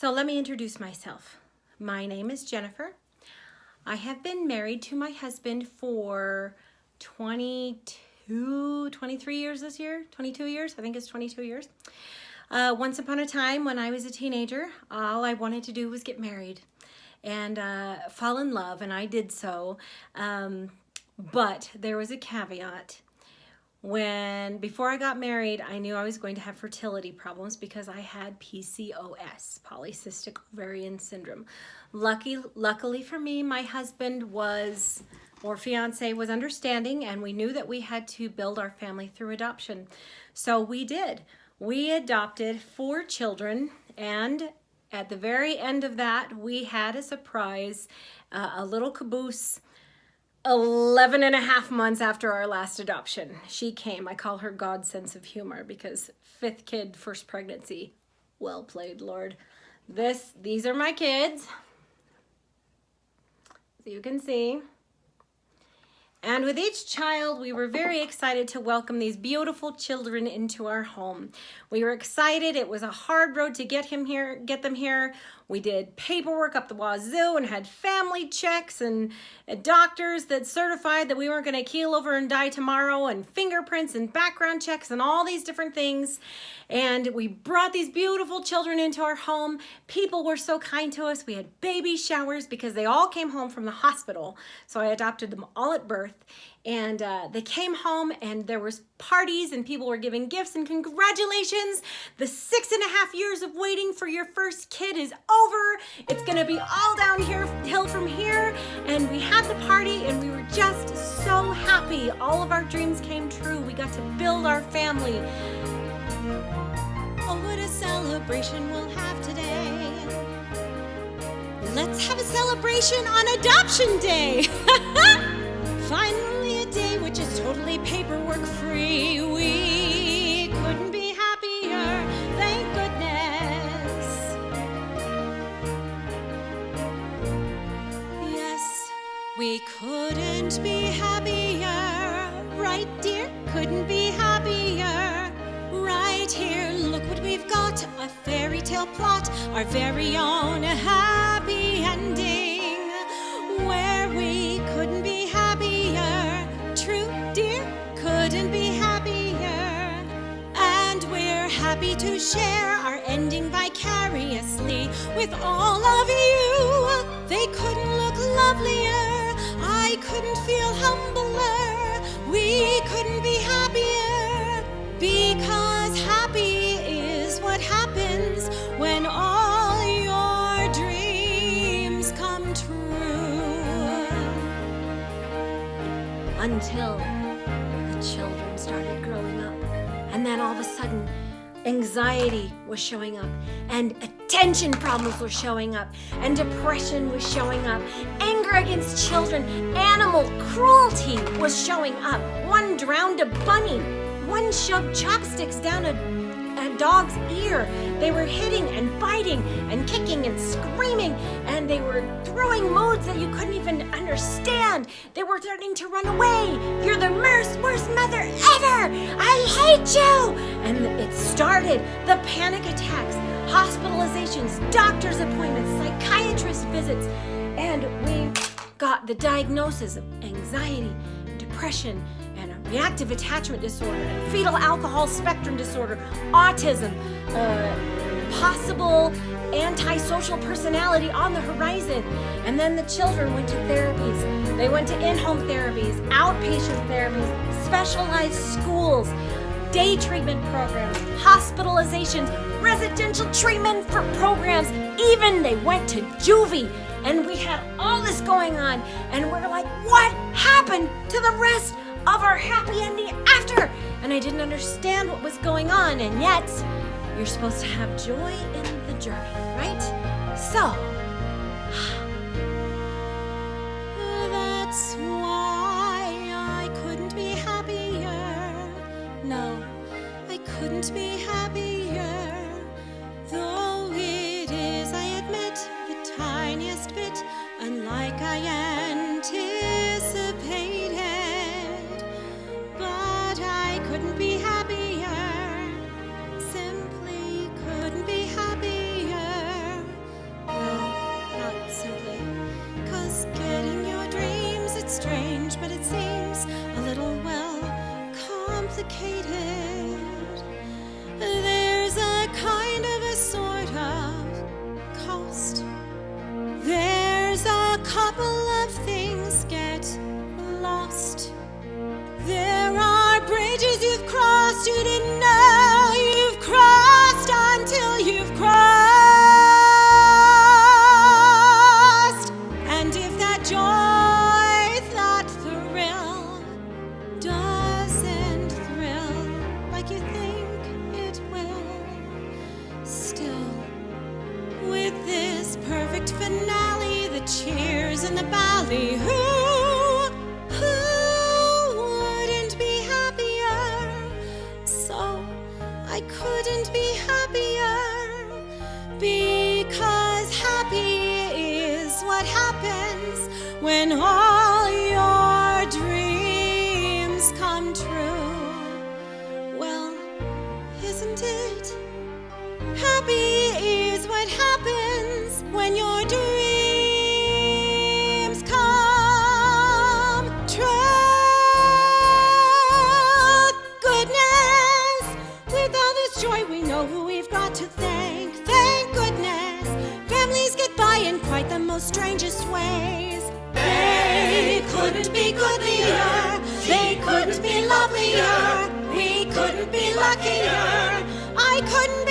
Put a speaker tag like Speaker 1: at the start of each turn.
Speaker 1: So let me introduce myself. My name is Jennifer. I have been married to my husband for 23 years this year. 22 years, I think it's 22 years. Once upon a time when I was a teenager, all I wanted to do was get married and fall in love, and I did so. But there was a caveat. Before I got married, I knew I was going to have fertility problems because I had PCOS, polycystic ovarian syndrome. Luckily for me, my husband or fiance was understanding, and we knew that we had to build our family through adoption. So we did. We adopted 4 children, and at the very end of that, we had a surprise, a little caboose. 11 and a half months after our last adoption, she came. I call her God's sense of humor because 5th kid, first pregnancy. Well played, Lord. These are my kids, so you can see. And with each child, we were very excited to welcome these beautiful children into our home. We were excited. It was a hard road to get them here. We did paperwork up the wazoo and had family checks and doctors that certified that we weren't going to keel over and die tomorrow, and fingerprints and background checks and all these different things. And we brought these beautiful children into our home. People were so kind to us. We had baby showers because they all came home from the hospital. So I adopted them all at birth. And they came home, and there was parties, and people were giving gifts and congratulations. The 6.5 years of waiting for your first kid is over. It's gonna be all downhill from here. And we had the party, and we were just so happy. All of our dreams came true. We got to build our family.
Speaker 2: Oh, what a celebration we'll have today. Let's have a celebration on Adoption Day. Finally a day which is totally paperwork free. We couldn't be happier, thank goodness. Yes, we couldn't be happier, right dear? Couldn't be happier, right here. Look what we've got, a fairy tale plot, our very own happy ending, where we couldn't be happier, true dear, couldn't be happier. And we're happy to share our ending vicariously with all of you. They couldn't look lovelier, I couldn't feel humbler, we couldn't be happier, because happy is what happens when all your dreams come true.
Speaker 1: Until the children started growing up. And then all of a sudden, anxiety was showing up, and attention problems were showing up, and depression was showing up, anger against children, animal cruelty was showing up. One drowned a bunny. One shoved chopsticks down a dog's ear. They were hitting and biting and kicking and screaming, and they were throwing modes that you couldn't even understand. They were threatening to run away. You're the worst mother ever. I hate you. And it started. The panic attacks, hospitalizations, doctor's appointments, psychiatrist visits, and we got the diagnosis of anxiety, depression, and a reactive attachment disorder, fetal alcohol spectrum disorder, autism, possible antisocial personality on the horizon. And then the children went to therapies. They went to in-home therapies, outpatient therapies, specialized schools, day treatment programs, hospitalizations, residential treatment for programs. Even they went to juvie. And we had all this going on, and we're like, what happened to the rest of our happy ending after? And I didn't understand what was going on, and yet you're supposed to have joy in the journey, right? So
Speaker 2: that's why I couldn't be happier. No, I couldn't be happier. Though it is, I admit, the tiniest bit unlike I anticipated. But I couldn't be happier, simply couldn't be happier. strange, but it seems a little, well, complicated. There's a kind of a sort of cost. There's a couple of things get lost. There are bridges you've crossed you didn't know you've crossed until you've crossed. And if that joy, that thrill, doesn't thrill like you think it will, still, with this perfect finale, the cheers and the ballyhoo, I couldn't be happier, because happy is what happens when all your dreams come true. Well, isn't it? Happy is what happens when your dreams come true. Joy, we know who we've got to thank. Thank goodness, families get by in quite the most strangest ways. They couldn't be goodlier, they couldn't be lovelier, we couldn't be luckier, I couldn't